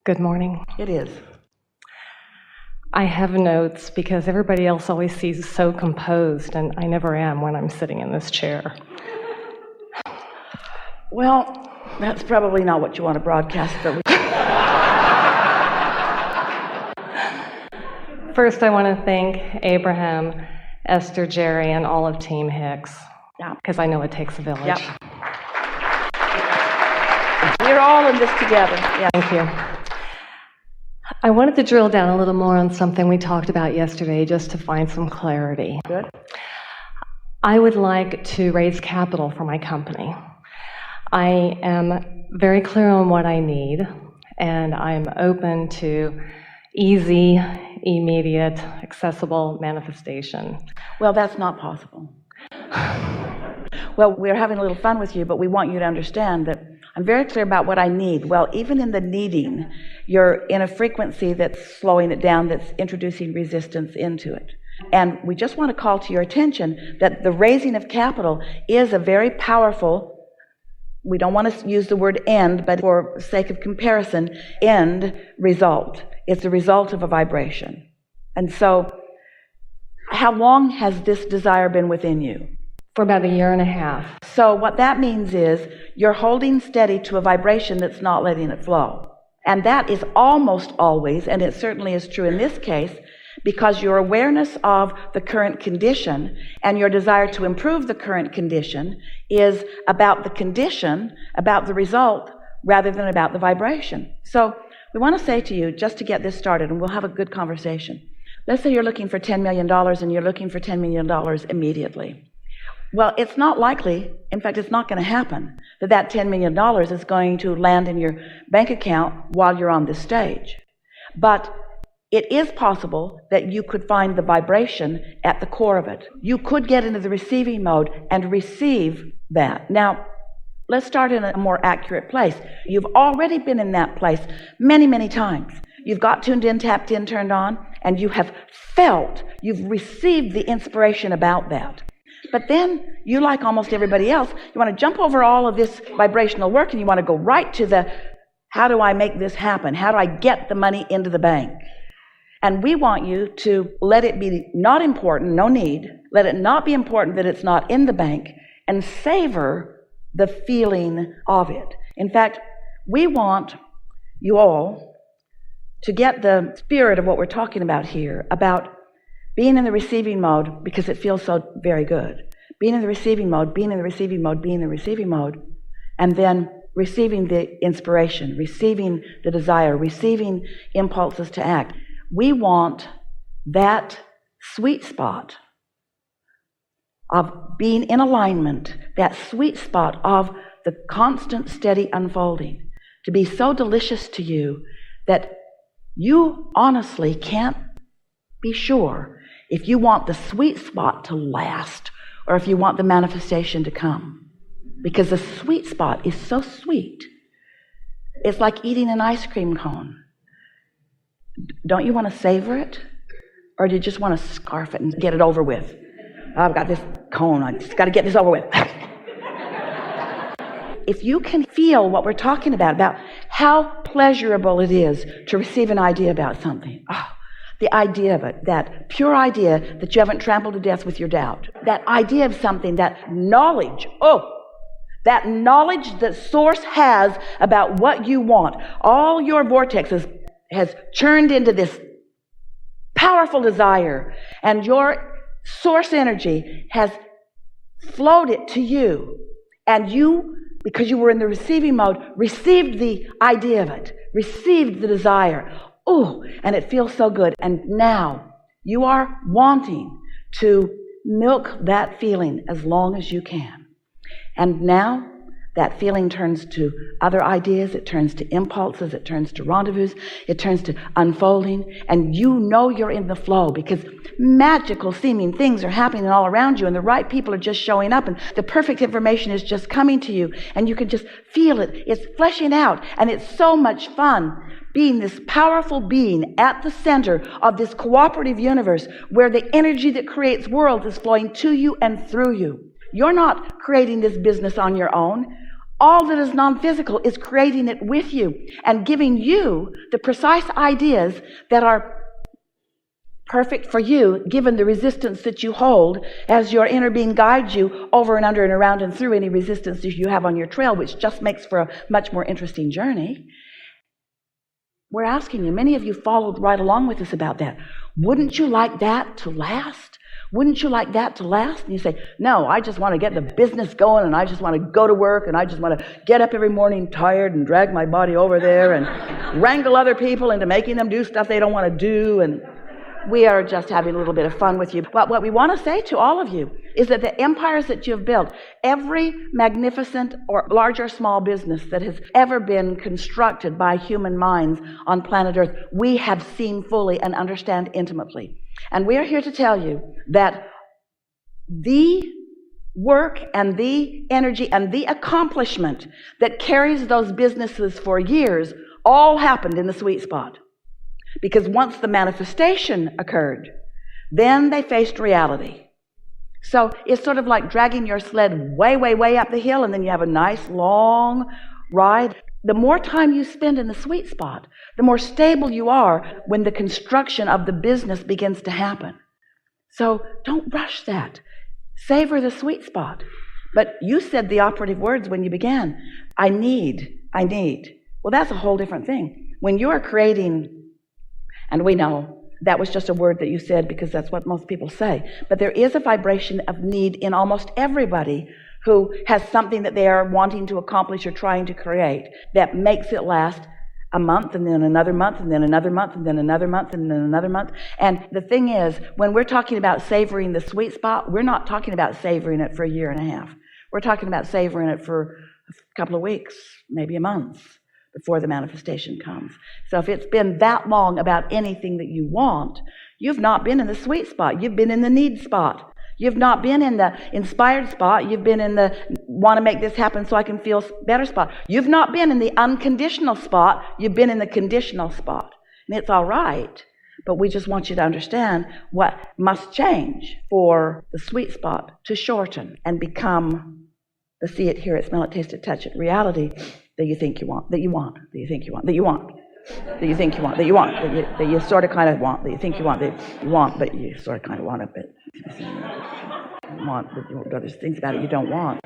Good morning. It is. I have notes because everybody else always seems so composed, and I never am when I'm sitting in this chair. Well, that's probably not what you want to broadcast, but First, I want to thank Abraham, Esther, Jerry, and all of Team Hicks, because I know it takes a village. Yep. We're all in this together. Yeah. Thank you. I wanted to drill down a little more on something we talked about yesterday, just to find some clarity. Good. I would like to raise capital for my company. I am very clear on what I need, and I'm open to easy, immediate, accessible manifestation. Well, that's not possible. Well, we're having a little fun with you, but we want you to understand that I'm very clear about what I need. Well, even in the needing, you're in a frequency that's slowing it down, that's introducing resistance into it. And we just want to call to your attention that the raising of capital is a very powerful, we don't want to use the word end, but for sake of comparison, end result. It's the result of a vibration. And so, how long has this desire been within you? For about 1.5 years. So what that means is you're holding steady to a vibration that's not letting it flow. And that is almost always, and it certainly is true in this case, because your awareness of the current condition and your desire to improve the current condition is about the condition, about the result, rather than about the vibration. So we want to say to you, just to get this started, and we'll have a good conversation. Let's say you're looking for $10 million and you're looking for $10 million immediately. Well, it's not likely, in fact, it's not going to happen, that $10 million is going to land in your bank account while you're on this stage. But it is possible that you could find the vibration at the core of it. You could get into the receiving mode and receive that. Now, let's start in a more accurate place. You've already been in that place many, many times. You've got tuned in, tapped in, turned on, and you have felt, you've received the inspiration about that. But then, you, like almost everybody else, you want to jump over all of this vibrational work and you want to go right to the, how do I make this happen? How do I get the money into the bank? And we want you to let it be not important, no need. Let it not be important that it's not in the bank, and savor the feeling of it. In fact, we want you all to get the spirit of what we're talking about here, about being in the receiving mode, because it feels so very good. Being in the receiving mode, being in the receiving mode, being in the receiving mode, and then receiving the inspiration, receiving the desire, receiving impulses to act. We want that sweet spot of being in alignment, that sweet spot of the constant, steady unfolding, to be so delicious to you that you honestly can't be sure if you want the sweet spot to last or if you want the manifestation to come. Because the sweet spot is so sweet. It's like eating an ice cream cone. Don't you want to savor it? Or do you just want to scarf it and get it over with? I've got this cone, I just got to get this over with. If you can feel what we're talking about how pleasurable it is to receive an idea about something. The idea of it, that pure idea that you haven't trampled to death with your doubt. That idea of something, that knowledge, that knowledge that Source has about what you want. All your Vortex has churned into this powerful desire, and your Source energy has flowed it to you. And you, because you were in the receiving mode, received the idea of it, received the desire. And it feels so good. And now you are wanting to milk that feeling as long as you can. And now that feeling turns to other ideas, it turns to impulses, it turns to rendezvous, it turns to unfolding, and you know you're in the flow because magical seeming things are happening all around you, and the right people are just showing up, and the perfect information is just coming to you, and you can just feel it. It's fleshing out, and it's so much fun being this powerful being at the center of this cooperative universe where the energy that creates worlds is flowing to you and through you. You're not creating this business on your own. All that is non-physical is creating it with you and giving you the precise ideas that are perfect for you, given the resistance that you hold as your inner being guides you over and under and around and through any resistance that you have on your trail, which just makes for a much more interesting journey. We're asking you, many of you followed right along with us about that. Wouldn't you like that to last? Wouldn't you like that to last? And you say, no, I just want to get the business going, and I just want to go to work, and I just want to get up every morning tired and drag my body over there and wrangle other people into making them do stuff they don't want to do. And we are just having a little bit of fun with you. But what we want to say to all of you is that the empires that you've built, every magnificent or large or small business that has ever been constructed by human minds on planet Earth, we have seen fully and understand intimately. And we are here to tell you that the work and the energy and the accomplishment that carries those businesses for years all happened in the sweet spot. Because once the manifestation occurred, then they faced reality. So it's sort of like dragging your sled way, way, way up the hill, and then you have a nice long ride. The more time you spend in the sweet spot, the more stable you are when the construction of the business begins to happen. So don't rush that. Savor the sweet spot. But you said the operative words when you began. I need. Well, that's a whole different thing. When you are creating, and we know that was just a word that you said because that's what most people say, but there is a vibration of need in almost everybody who has something that they are wanting to accomplish or trying to create that makes it last a month, and then another month, and then another month, and then another month, and then another month. And the thing is, when we're talking about savoring the sweet spot, we're not talking about savoring it for a year and a half. We're talking about savoring it for a couple of weeks, maybe a month, before the manifestation comes. So if it's been that long about anything that you want, you've not been in the sweet spot. You've been in the need spot. You've not been in the inspired spot. You've been in the want to make this happen so I can feel better spot. You've not been in the unconditional spot. You've been in the conditional spot. And it's all right, but we just want you to understand what must change for the sweet spot to shorten and become the see it, hear it, smell it, taste it, touch it reality that you think you want, that you want, that you think you want, that you want, that you think you want, that you want, that you sort of kind of want, that you think you want, that you want, but you sort of kind of want it, but you want, but there's things about it you don't want.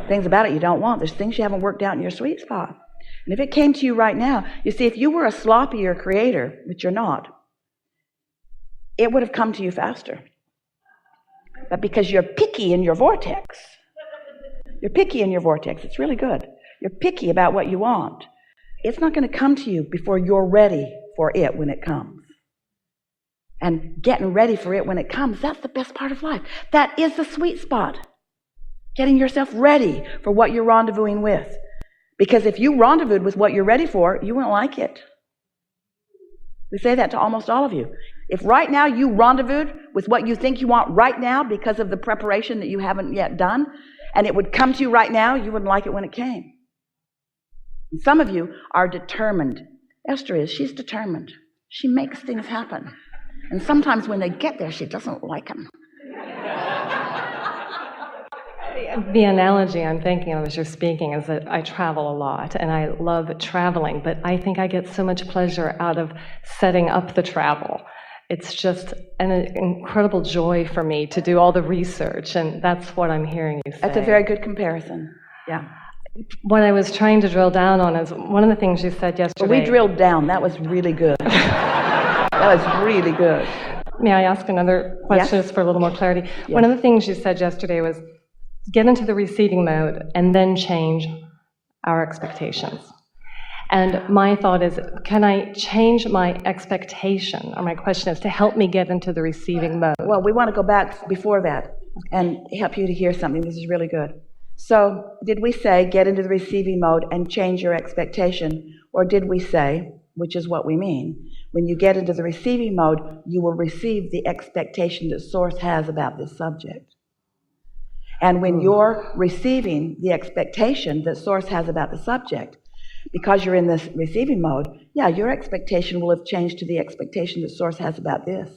Things about it you don't want. There's things you haven't worked out in your sweet spot. And if it came to you right now, you see, if you were a sloppier creator, which you're not, it would have come to you faster. But because you're picky in your vortex, it's really good. You're picky about what you want. It's not going to come to you before you're ready for it when it comes. And getting ready for it when it comes, that's the best part of life. That is the sweet spot. Getting yourself ready for what you're rendezvousing with. Because if you rendezvoused with what you're ready for, you wouldn't like it. We say that to almost all of you. If right now you rendezvoused with what you think you want right now because of the preparation that you haven't yet done, and it would come to you right now, you wouldn't like it when it came. And some of you are determined. Esther is. She's determined. She makes things happen. And sometimes when they get there, she doesn't like them. The analogy I'm thinking of as you're speaking is that I travel a lot, and I love traveling, but I think I get so much pleasure out of setting up the travel. It's just an incredible joy for me to do all the research, and that's what I'm hearing you say. That's a very good comparison. Yeah. What I was trying to drill down on is one of the things you said yesterday. Well, we drilled down. That was really good. That was really good. May I ask another question just for a little more clarity? Yes. One of the things you said yesterday was get into the receiving mode and then change our expectations. And my thought is, can I change my expectation? Or my question is to help me get into the receiving mode. Well, we want to go back before that and help you to hear something. This is really good. So did we say get into the receiving mode and change your expectation? Or did we say, which is what we mean, when you get into the receiving mode, you will receive the expectation that Source has about this subject. And when you're receiving the expectation that Source has about the subject, because you're in this receiving mode, yeah, your expectation will have changed to the expectation that Source has about this.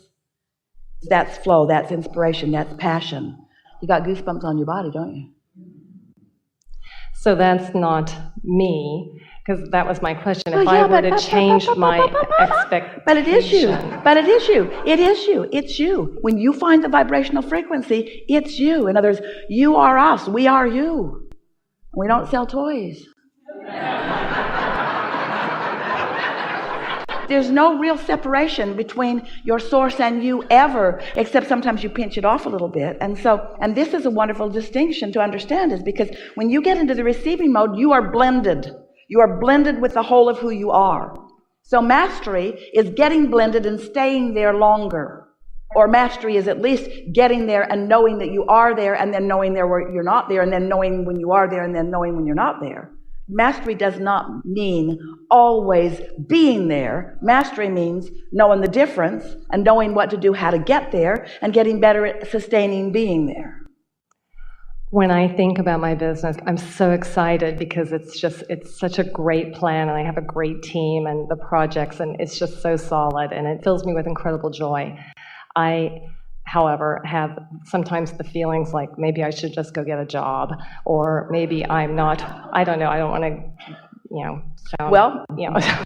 That's flow, that's inspiration, that's passion. You got goosebumps on your body, don't you? So that's not me, because that was my question. If yeah, I were to change my expectation. But it is you. But it is you. It is you. It's you. When you find the vibrational frequency, it's you. In other words, you are us. We are you. We don't sell toys. There's no real separation between your source and you ever, except sometimes you pinch it off a little bit. And this is a wonderful distinction to understand, is because when you get into the receiving mode, you are blended. You are blended with the whole of who you are. So mastery is getting blended and staying there longer. Or mastery is at least getting there and knowing that you are there, and then knowing there where you're not there, and then knowing when you are there, and then knowing when you're not there. Mastery does not mean always being there. Mastery means knowing the difference and knowing what to do, how to get there, and getting better at sustaining being there. When I think about my business, I'm so excited because it's such a great plan, and I have a great team and the projects, and it's just so solid, and it fills me with incredible joy. I, however, have sometimes the feelings like maybe I should just go get a job, or maybe I'm not, I don't know, I don't want to, sound, well,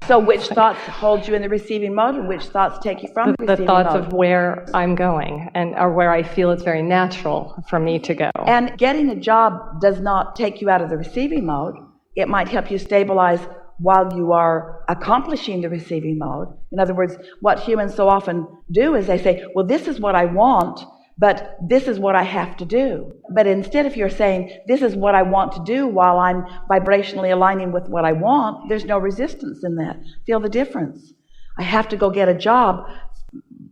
so which thoughts hold you in the receiving mode, and which thoughts take you from the receiving thoughts mode? of where I'm going, or where I feel it's very natural for me to go. And getting a job does not take you out of the receiving mode. It might help you stabilize while you are accomplishing the receiving mode. In other words, what humans so often do is they say, well, this is what I want, but this is what I have to do. But instead, if you're saying, this is what I want to do while I'm vibrationally aligning with what I want, there's no resistance in that. Feel the difference. I have to go get a job,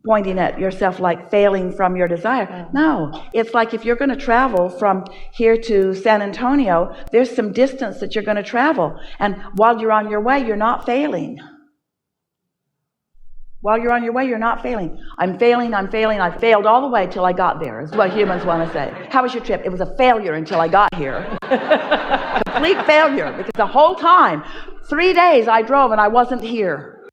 pointing at yourself like failing from your desire. No, it's like if you're going to travel from here to San Antonio, there's some distance that you're going to travel. And while you're on your way, you're not failing. While you're on your way, you're not failing. I'm failing. I failed all the way till I got there, is what humans want to say. How was your trip? It was a failure until I got here. Complete failure, because the whole time, 3 days I drove and I wasn't here.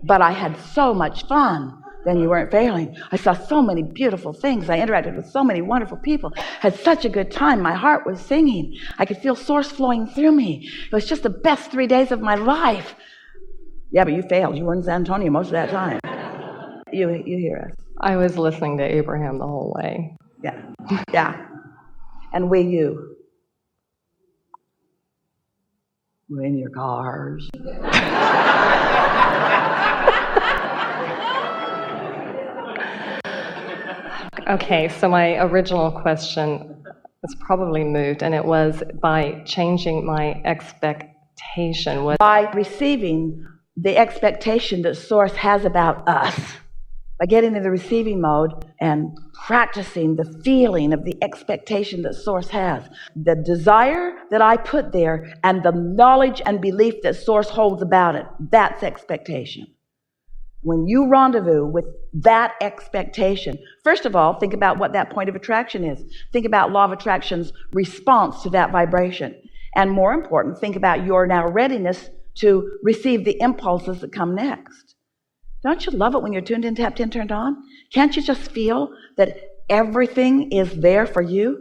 But I had so much fun. Then you weren't failing. I saw so many beautiful things. I interacted with so many wonderful people. Had such a good time. My heart was singing. I could feel source flowing through me. It was just the best 3 days of my life. Yeah, but you failed. You were in San Antonio most of that time. You hear us. I was listening to Abraham the whole way. Yeah. And you. We're in your cars. Okay, so my original question was probably moved, and it was by changing my expectation. By receiving the expectation that Source has about us, by getting in the receiving mode and practicing the feeling of the expectation that Source has, the desire that I put there, and the knowledge and belief that Source holds about it, that's expectation. When you rendezvous with that expectation, first of all, think about what that point of attraction is. Think about law of attraction's response to that vibration. And more important, think about your now readiness to receive the impulses that come next. Don't you love it when you're tuned in, tapped in, turned on? Can't you just feel that everything is there for you?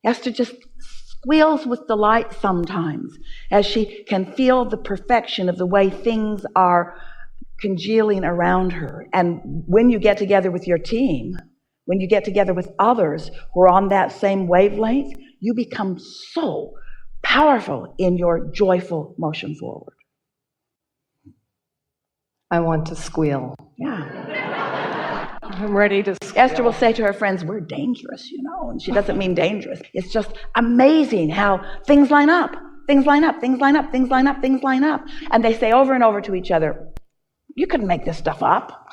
Esther just squeals with delight sometimes as she can feel the perfection of the way things are congealing around her. And when you get together with your team, when you get together with others who are on that same wavelength, you become so powerful in your joyful motion forward. I want to squeal. Yeah. I'm ready to squeal. Esther will say to her friends, we're dangerous, and she doesn't mean dangerous. It's just amazing how things line up. Things line up, things line up, things line up, things line up. And they say over and over to each other, you couldn't make this stuff up.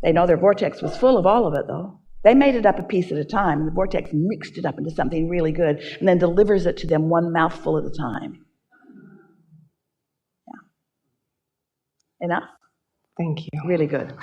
They know their vortex was full of all of it, though. They made it up a piece at a time, and the vortex mixed it up into something really good and then delivers it to them one mouthful at a time. Yeah. Enough? Thank you. Really good.